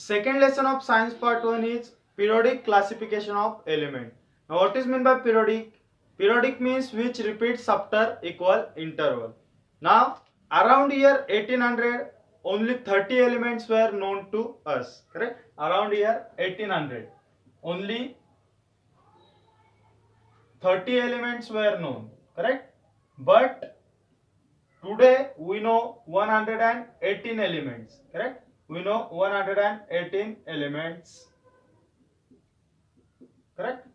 Second lesson of science part 1 is periodic classification of element. Now what is meant by periodic? Periodic means which repeats after equal interval. Now around year 1800 only 30 elements were known to us, correct? Around year 1800 only 30 elements were known, correct? But today we know 118 elements, correct? We know 118 elements, correct?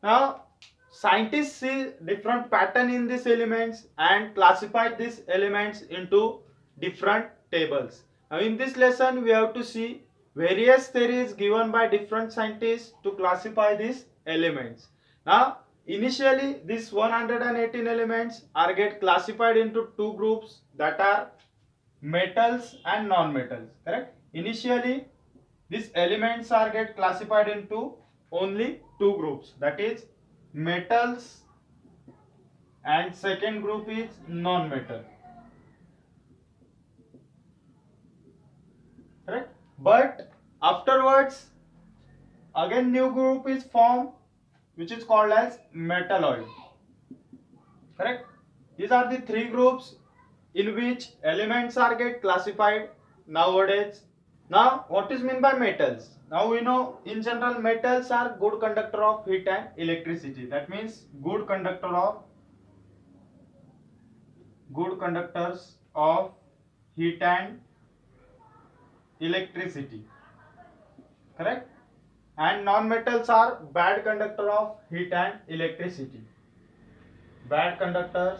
Now scientists see different pattern in these elements and classify these elements into different tables. Now in this lesson we have to see various theories given by different scientists to classify these elements. Now initially these 118 elements are get classified into two groups, that are metals and non-metals, correct? Initially these elements are get classified into only two groups, that is metals, and second group is non-metal, correct? But afterwards again new group is formed which is called as metalloid, correct? These are the three groups in which elements are get classified nowadays. Now what is meant by metals? Now we know in general metals are good conductor of heat and electricity. That means good conductors of heat and electricity, correct? And non-metals are bad conductor of heat and electricity. Bad conductors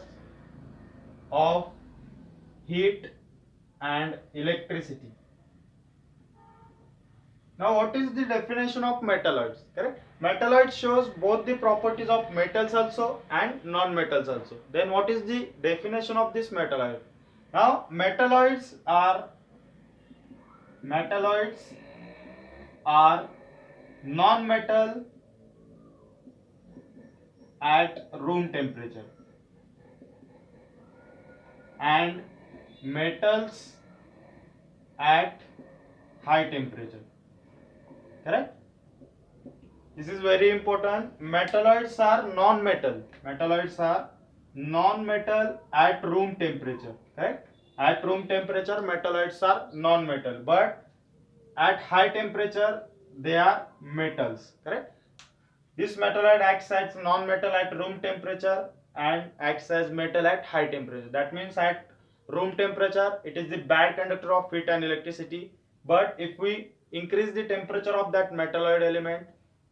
of heat and electricity. Now what is the definition of metalloids, correct? Metalloid shows both the properties of metals also and non-metals also. Then what is the definition of this metalloid? Now metalloids are non-metal at room temperature and metals at high temperature, correct? This is very important. Metalloids are non-metal at room temperature, correct? At room temperature metalloids are non-metal, but at high temperature they are metals, correct? This metalloid acts as non-metal at room temperature and acts as metal at high temperature. That means at room temperature it is the bad conductor of heat and electricity, but if we increase the temperature of that metalloid element,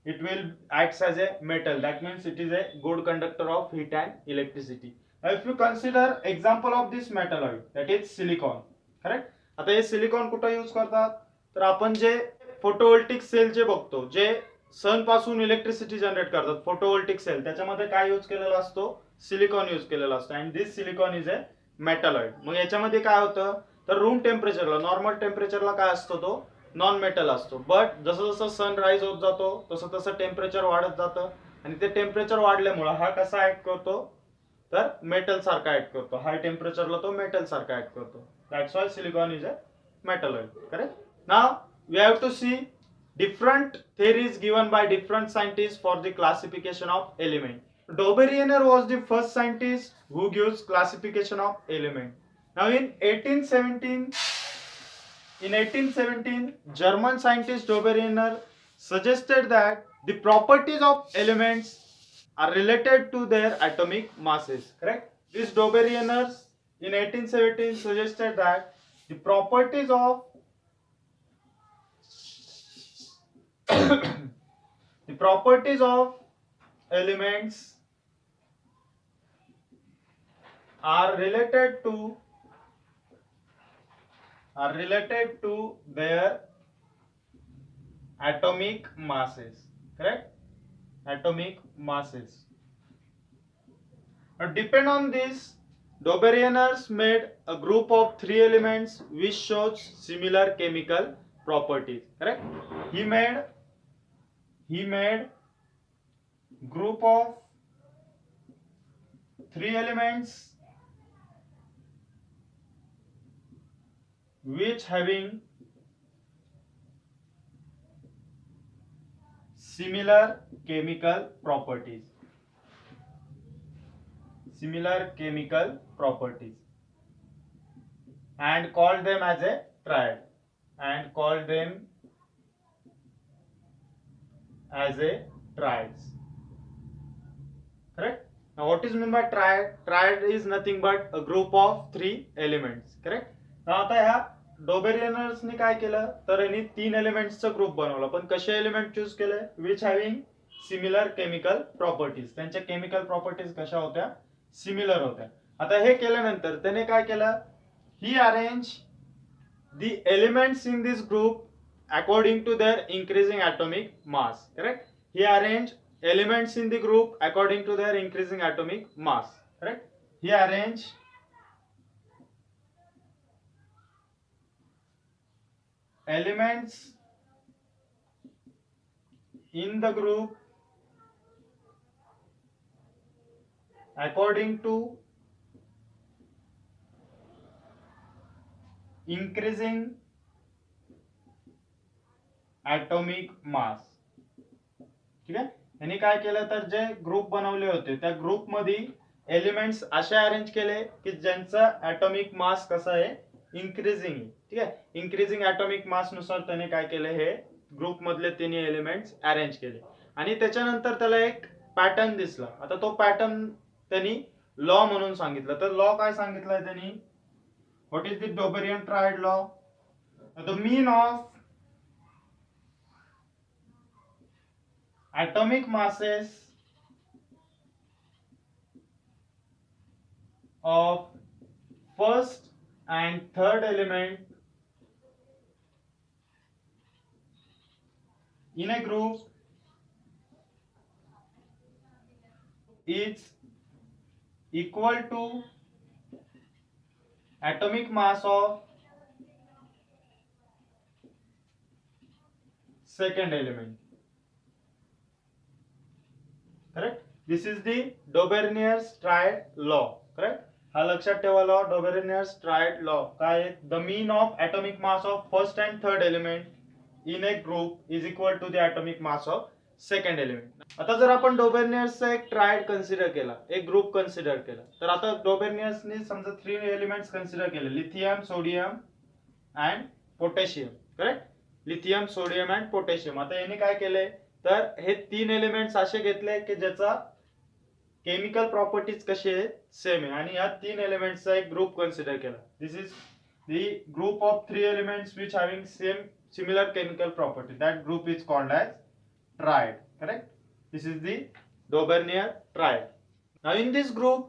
it will acts as a metal. That means it is a good conductor of heat and electricity. Now if you consider example of this metalloid, that is silicon, correct? आता हे silicon कुठे use करतात, तर आपण जे photovoltaic cell जे बघतो, जे sun पासून electricity generate करतात, photovoltaic cell, त्याच्यामध्ये काय यूज केलेला असतो, सिलिकॉन यूज केलेला असतो. And this silicon is a metalloid. मग याच्यामध्ये काय होतं, तर रूम टेम्परेचरला, नॉर्मल टेम्परेचरला काय असतो, तो नॉन मेटल असतो. बट जसं जसं सन राईज होत जातो तसं तसं टेम्परेचर वाढत जातं आणि ते टेम्परेचर वाढल्यामुळे हा कसा ऍक्ट करतो, तर मेटल सारखा ऍक्ट करतो. हाय टेम्परेचरला तो मेटल सारखा ऍक्ट करतो. That's why silicon is a metalloid, correct? Now we have to see different theories given by different scientists for the classification of element. Dauberiner was the first scientist who gives classification of element. Now in 1817 German scientist Dauberiner suggested that the properties of elements are related to their atomic masses, correct? This Dauberiner in 1817 suggested that the properties of the properties of elements are related to their atomic masses, correct? Atomic masses. Now depend on this, Dauberiner made a group of three elements which shows similar chemical properties, correct? He made group of three elements which having similar chemical properties. Similar chemical properties, and call them as a triad, and call them as a triads. Correct? Now what is meant by triad? Triad is nothing but a group of 3 elements. Correct? Now आता ह्या डोबेरियनर्सनी काय केलं तर यांनी 3 एलिमेंट्सचा group बनवला, पण कसे element choose केले? Which having similar chemical properties. त्यांच्या केमिकल प्रॉपर्टीज कशा होत्या? सिमिलर होत्या. आता हे केल्यानंतर त्याने काय केलं? ही arrange the elements in this group according to their increasing atomic mass. Correct? He arranged elements in the group according to their increasing atomic mass. Correct? He arranged elements in the group according to increasing atomic mass. ठीक आहे? यांनी काय केलं तर जे group बनवले होते त्या group मध्ये एलिमेंट्स असे अरेंज केले की ज्यांचा ऍटॉमिक मास कसा आहे? इन्क्रीजिंग. ठीक आहे? इन्क्रीजिंग ऍटॉमिक मास नुसार त्याने काय केले? हे ग्रुप मधले तिन्ही एलिमेंट्स अरेंज केले आणि त्याच्यानंतर त्याला एक पॅटर्न दिसला. आता तो पॅटर्न त्यांनी लॉ म्हणून सांगितलं. तर लॉ काय सांगितलंय त्यांनी? What is the Doberian triad law? The mean of atomic masses of first and third element in a group is equal to atomic mass of second element. Correct? This is the Dobernier's triad law. Correct? हा लक्षात ठेवा law. Dobernier's triad law काय आहे? The mean of atomic mass of first and third element in a group is equal to the atomic mass of second element. आता जर आपण डोबेर्नियर्सचा एक triad consider केला, एक ग्रुप कन्सिडर केला, तर आता डोबेर्नियर्सने समजा 3 एलिमेंट्स कन्सिडर केले, lithium, sodium and potassium. Correct? Lithium, sodium and potassium. आता याने काय केले तर हे 3 एलिमेंट्स असे घेतले की ज्याचा केमिकल प्रॉपर्टीज कशी आहे? सेम आहे, आणि या 3 एलिमेंट्सचा एक ग्रुप कन्सिडर केला. This is the group of 3 elements which having similar chemical property. That group is called as triad. Correct? This is the Dobernier triad. Now in this group,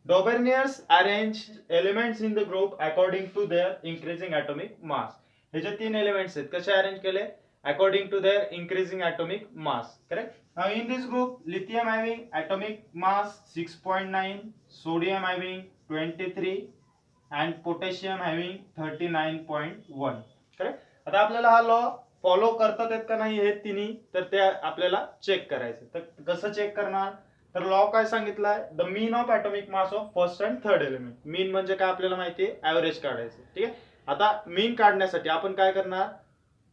Doberniers arrange elements in the group according to their increasing atomic mass. हे जे 3 elements आहेत कसे arrange केले? According to their increasing atomic mass. Correct? Now in this group, lithium having atomic mass 6.9, sodium having 23 and potassium having 39.1. Correct? आता आपल्याला हा law follow करतात आहेत का नाही हे तिन्ही, तर ते आपल्याला चेक करायचं. तर कसं चेक करणार? तर लॉ काय सांगितलाय? The mean of atomic mass of first and third element. Mean म्हणजे काय आपल्याला माहिती आहे? ऍव्हरेज काढायचं. ठीक आहे? आता मीन काढण्यासाठी आपण काय करणार?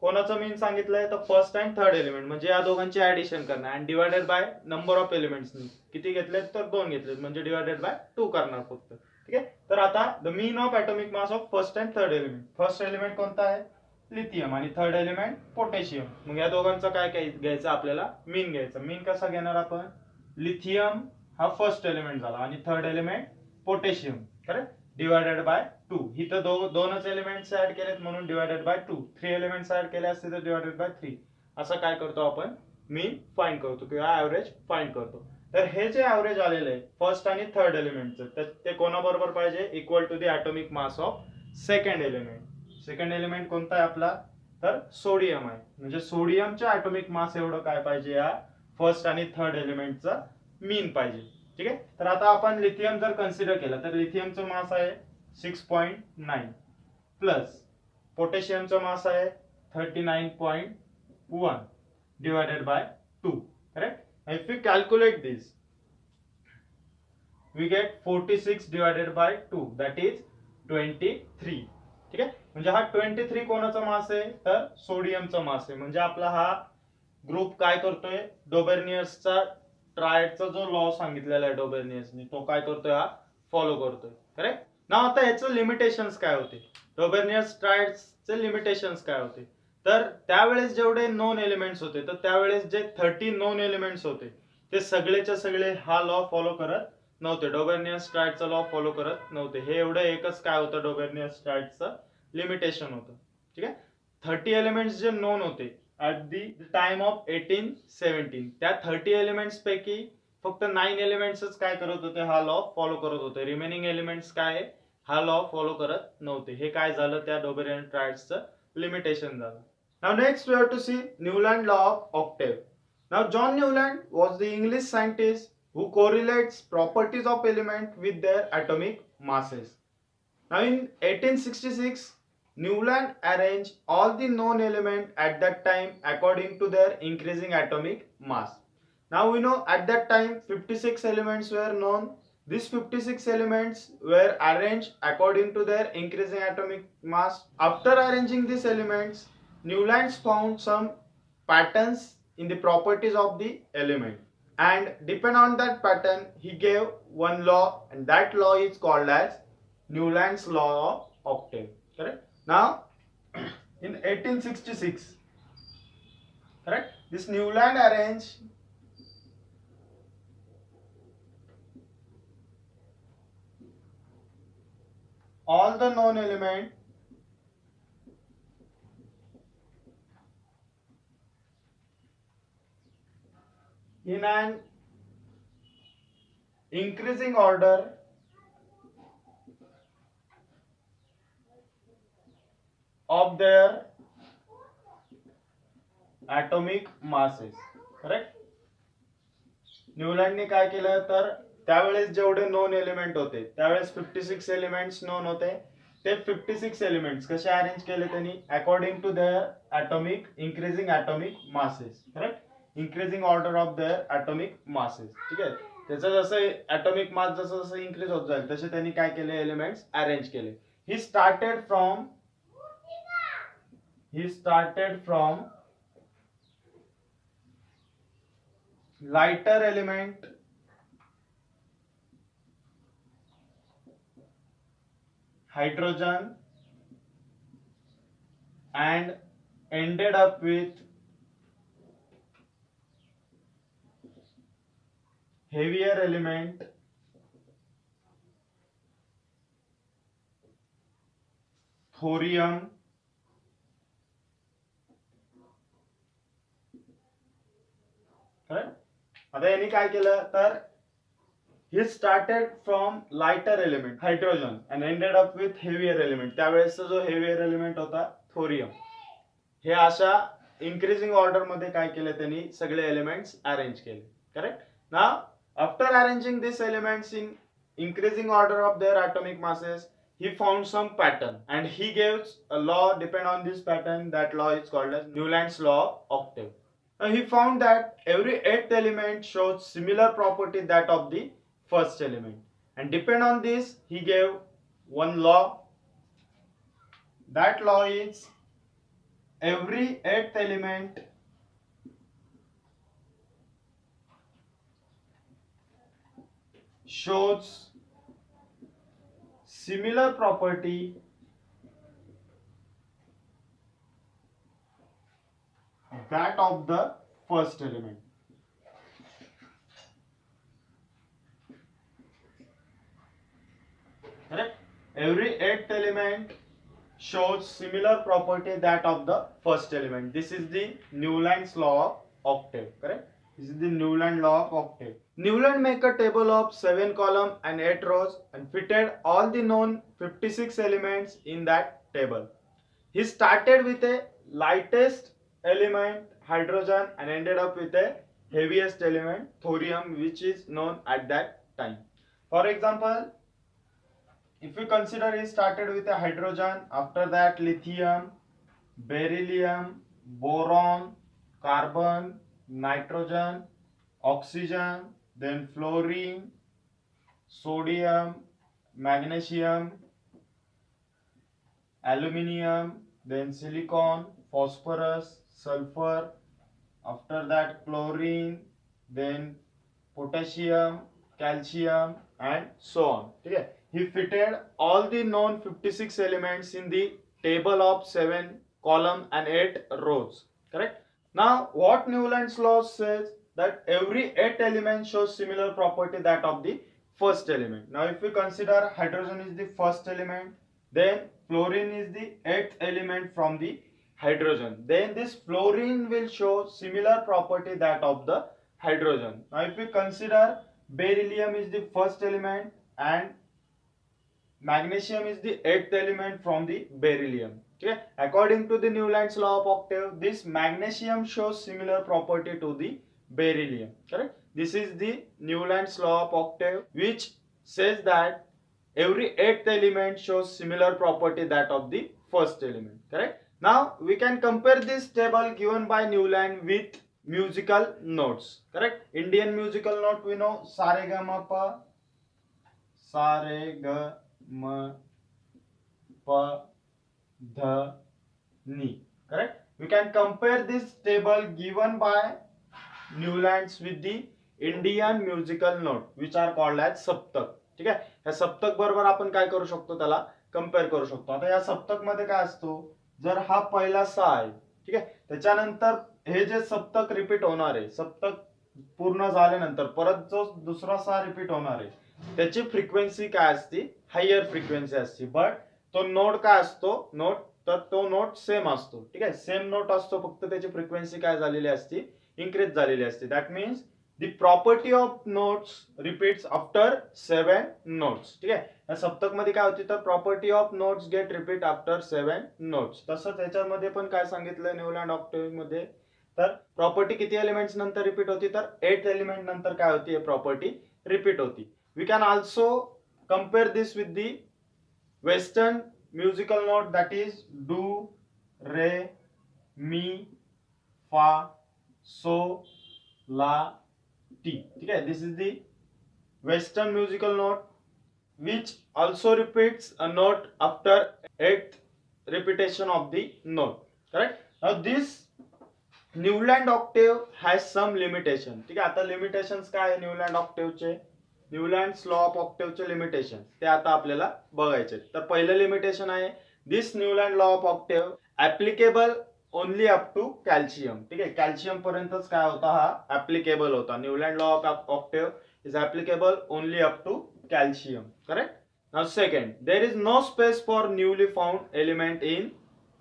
कोणाचं मीन सांगितलंय तर फर्स्ट अँड थर्ड एलिमेंट म्हणजे या दोघांची ऍडिशन करणार आणि divided by number of elements. किती घेतलेत तर 2 घेतलेत म्हणजे डिवायडेड बाय 2 करणार फक्त. ठीक आहे? तर आता the mean of atomic mass of first and third element. First element कोणता आहे? लिथियम आणि थर्ड एलिमेंट पोटॅशियम. मग या दोघांचा काय घ्यायचं? आपल्याला मीन घ्यायचा. मीन कसा घेणार आपण? लिथियम हा फर्स्ट एलिमेंट झाला आणि third element potassium. Correct? Divided by 2. इथं दोनच एलिमेंट्स ऍड केलेत म्हणून डिवायडेड बाय 2. 3 एलिमेंट्स ऍड केले असते तर डिवायडेड बाय 3. असं काय करतो आपण? मीन फाइंड करतो किंवा ऍव्हरेज फाइंड करतो. तर हे जे ऍव्हरेज आलेलं आहे फर्स्ट आणि थर्ड एलिमेंटचं, तर ते कोणाबरोबर पाहिजे? Equal to the atomic mass of second element. Second element कोणता आहे आपला? तर सोडियम आहे. म्हणजे सोडियमच्या ऍटॉमिक मास एवढं काय पाहिजे? या फर्स्ट आणि थर्ड एलिमेंटचा मीन पाहिजे. ठीक आहे? तर आता आपण लिथियम जर कन्सिडर केलं तर लिथियमचं मास आहे 6.9 प्लस पोटॅशियमचं मास आहे 39.1 divided by 2. Correct? If you calculate this we get 46 divided by 2 that is 23. ठीक आहे? म्हणजे हा 23 कोणाचा मास आहे? तर सोडियमचा मास आहे. म्हणजे आपला हा ग्रुप काय करतोय, डोबेर्नियसचा ट्रायडचा जो लॉ सांगितलेला आहे डोबेर्नियसने तो काय करतोय, हा फॉलो करतोय. करेक्ट. ना आता याचं लिमिटेशन्स काय होते, डोबेर्नियस ट्रायड्सचे लिमिटेशन्स काय होते, तर त्यावेळेस जेवढे नोन एलिमेंट्स होते तर त्यावेळेस जे 30 नोन एलिमेंट्स होते ते सगळेच्या सगळे हा लॉ फॉलो करत नव्हते, डोबेर्नियस ट्रायडचा लॉ फॉलो करत नव्हते. हे एवढं एकच काय होतं डोबेर्नियस ट्रायडचं लिमिटेशन होतं. ठीक आहे. 30 एलिमेंट्स जे नोन होते ऍट दी टाइम ऑफ 1817, त्या 30 एलिमेंट्स पैकी फक्त 9 एलिमेंट्सच काय करत होते, हा लॉ फॉलो करत होते. रिमेनिंग एलिमेंट्स काय हा लॉ फॉलो करत नव्हते. हे काय झालं, त्या डोबेरियन ट्रायड्सचं लिमिटेशन झालं. Now next we have to see Newland law of octave. Now John Newland was the English scientist who correlates properties of element with their atomic masses. Now in 1866, Newland arranged all the known elements at that time according to their increasing atomic mass. Now we know at that time 56 elements were known. These 56 elements were arranged according to their increasing atomic mass. After arranging these elements, Newland found some patterns in the properties of the element, and depend on that pattern he gave one law, and that law is called as Newland's law of octave. Correct. Now in 1866, correct, this Newland arranged all the known elements in an increasing order of their atomic masses. Correct. न्यूलँडने काय केलं, तर त्यावेळेस जेवढे known element होते त्यावेळेस 56 elements known होते, ते 56 एलिमेंट्स कसे अरेंज केले त्यांनी, according to their atomic increasing atomic masses. Correct. Increasing order of their atomic masses. ठीक आहे. त्याचं जसं ॲटॉमिक मास जसं जसं इन्क्रीज होत जाईल तसे त्यांनी काय केले, एलिमेंट्स अरेंज केले. He started from lighter element hydrogen and ended up with heavier element thorium आता यांनी काय केलं, तर he started from lighter element hydrogen and ended up with heavier element. त्यावेळेसचा जो heavier element होता थोरियम, हे अशा इन्क्रीजिंग ऑर्डर मध्ये काय केलं त्यांनी, सगळे एलिमेंट्स अरेंज केले. Correct. Now after arranging this elements in increasing order of their atomic masses, he found some pattern and he gives a law depend on this pattern. That law is called as Newland's law of octave. He found that every eighth element shows similar property that of the first element, and depend on this he gave one law. That law is every eighth element shows similar property that of the first element. Correct. Every eighth element shows similar property that of the first element. This is the Newland's law of octave. Correct. This is the Newland law of octave. Newland make a table of 7 columns and 8 rows and fitted all the known 56 elements in that table. He started with a lightest element hydrogen and ended up with a heaviest element thorium, which is known at that time. For example, if we consider he started with a hydrogen, after that lithium, beryllium, boron, carbon, nitrogen, oxygen, then fluorine, sodium, magnesium, aluminium, then silicon, phosphorus, sulfur, after that chlorine, then potassium, calcium and so on. ठीक है. He fitted all the known 56 elements in the table of 7 column and 8 rows. Correct. Now what Newland's law says that every 8 elements shows similar property that of the first element. Now if we consider hydrogen is the first element, then fluorine is the 8th element from the hydrogen, then this fluorine will show similar property that of the hydrogen. Now if we consider beryllium is the first element and magnesium is the 8th element from the beryllium. Okay, according to the Newland's law of octave, this magnesium shows similar property to the beryllium. Correct. This is the Newland's law of octave, which says that every 8th element shows similar property that of the first element. Correct. Now we can compare this table given by Newland with musical notes. Correct. Indian musical note we know sa re ga ma pa, sa re ga ma pa dha ni. Correct. We can compare this table given by Newlands with the Indian musical note which are called as सप्तक. ठीक आहे. या सप्तक बरोबर आपण काय करू शकतो, त्याला कंपेअर करू शकतो. आता या सप्तक मध्ये काय असतो, जर हा पहिला सा आहे, ठीक आहे, त्याच्यानंतर हे जे सप्तक रिपीट होणार आहे, सप्तक पूर्ण झाल्यानंतर परत जो दुसरा सा रिपीट होणार आहे, त्याची फ्रिक्वेन्सी काय असते, हायर फ्रिक्वेन्सी असते. बट तो नोट काय असतो, नोट तर तो नोट सेम असतो. ठीक आहे, सेम नोट असतो, फक्त त्याची फ्रिक्वेन्सी काय झालेली असते, इन्क्रीज झालेली असते. That means the property of notes repeats after 7 notes. ठीक आहे. या सप्तक मध्ये काय होती, तर property of notes get repeat after 7 notes. तसंच याच्यामध्ये पण काय सांगितलं न्यूलँड ऑक्टेव मध्ये, तर प्रॉपर्टी किती एलिमेंट्स नंतर रिपीट होती, तर 8 एलिमेंट नंतर काय होती, हे प्रॉपर्टी रिपीट होती. We can also compare this with the western musical note, that is do, re, mi, फा, सो, ला, टी. ठीक है, this is the western musical note which also repeats a note after 8th repetition of the note. Correct. Now this Newland octave has some limitation. ठीक है, आता limitations काय आहे Newland octave चे, Newland's law of octave चे limitations ते आता आपल्याला बघायचे. तर पहिलं limitation आहे, this Newland law of octave applicable only up to calcium. ठीक आहे, कॅल्शियम पर्यंतच काय होता, हा ऍप्लिकेबल होता. Newland law of octave is applicable only up to calcium. Correct. Now second, there is no space for newly found element in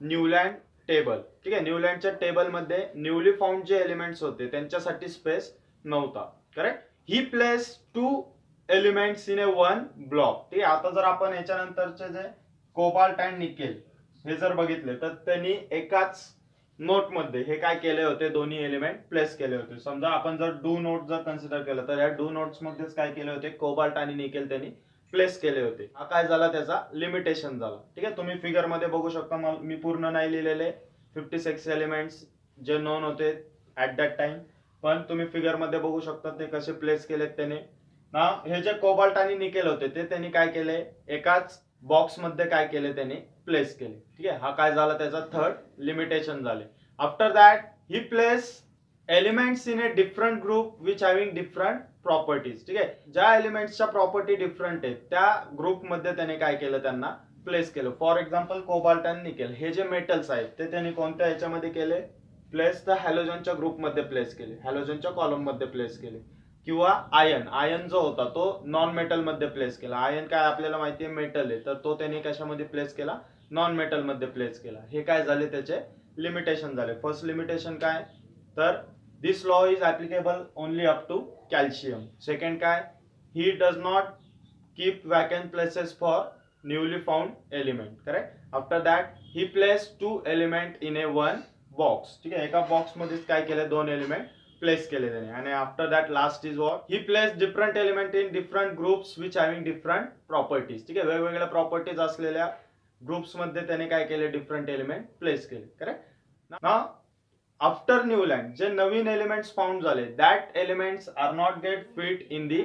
Newland table. ठीक आहे, न्यूलँडच्या टेबल मध्ये न्यूली फाउंड जे एलिमेंट्स होते त्यांच्यासाठी स्पेस नव्हता. Correct. He place 2 elements in a 1 block. ठीक आहे, आता जर आपण याच्यानंतरचे जे कोबाल्ट अँड निकेल हे जर बघितले, तर त्यांनी एकाच नोट मध्ये हे काय केले होते, दोन्ही एलिमेंट प्लेस केले होते. समजा आपण जर डू नोट जर कन्सिडर केलं, तर या डू नोट्स मध्येच काय केले होते, कोबाल्ट आणि निकेल त्यांनी प्लेस केले होते. हा काय झाला, त्याचा लिमिटेशन झाला. ठीक आहे, तुम्ही फिगर मध्ये बघू शकता, मी पूर्ण नाही लिहिलेले 56 एलिमेंट्स जे नोन होते ऍट दॅट टाइम, पण तुम्ही फिगर मध्ये बघू शकता ते कसे प्लेस केलेत त्याने. ना हे जे कोबाल्ट आणि निकेल होते ते त्यांनी काय केले, एकाच बॉक्स मध्ये काय केले, त्याने प्लेस केले. ठीक आहे, हा काय झाला, त्याचा थर्ड लिमिटेशन झाले. After that he place elements in A different group which having different properties. ठीक आहे, ज्या एलिमेंट्सच्या प्रॉपर्टी डिफरंट आहेत त्या ग्रुप मध्ये त्याने काय केलं, त्यांना प्लेस केलं. फॉर एक्झाम्पल कोबाल्ट आणि निकेल हे जे मेटल्स आहेत ते त्यांनी कोणत्या ह्याच्यामध्ये केले, प्लेस द हॅलोजनच्या ग्रुप मध्ये प्लेस केले, हॅलोजनच्या कॉलम मध्ये प्लेस केले. किंवा आयन जो होता तो नॉन मेटल मध्ये प्लेस केला. आयन काय आपल्याला माहिती आहे मेटल आहे, तर तो त्यांनी कशामध्ये प्लेस केला, नॉन मेटल मध्ये प्लेस केला. हे काय झाले, त्याचे लिमिटेशन झाले. फर्स्ट लिमिटेशन काय, तर this law is applicable only up to calcium. Second काय, he does not keep vacant places for newly found element. Correct. After that he place 2 element in a 1 box. ठीक आहे, एका box मध्येच काय केले, 2 element place केले त्याने. आणि after that last is what, he place different element in different groups which having different properties. ठीक आहे, वेगवेगळ्या प्रॉपर्टीज असलेल्या ग्रुप्स मध्ये त्याने काय केले, डिफरंट एलिमेंट प्लेस केले. करेक्ट. नाउ आफ्टर न्यूलँड जे नवीन एलिमेंट्स फाउंड झाले, that elements are not get fit in the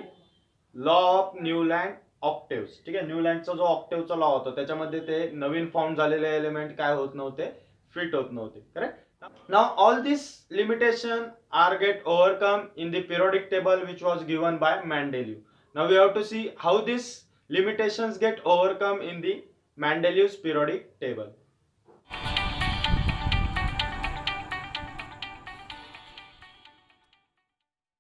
law of Newland octaves. ठीक आहे, न्यूलँडचा जो ऑक्टेव्हचा लॉ होता त्याच्यामध्ये ते नवीन फाउंड झालेले एलिमेंट काय होत नव्हते, फिट होत नव्हते. Correct. Now all these limitations are get overcome in the periodic table which was given by Mendeleev. Now we have to see how these limitations get overcome in the Mendeleev's periodic table.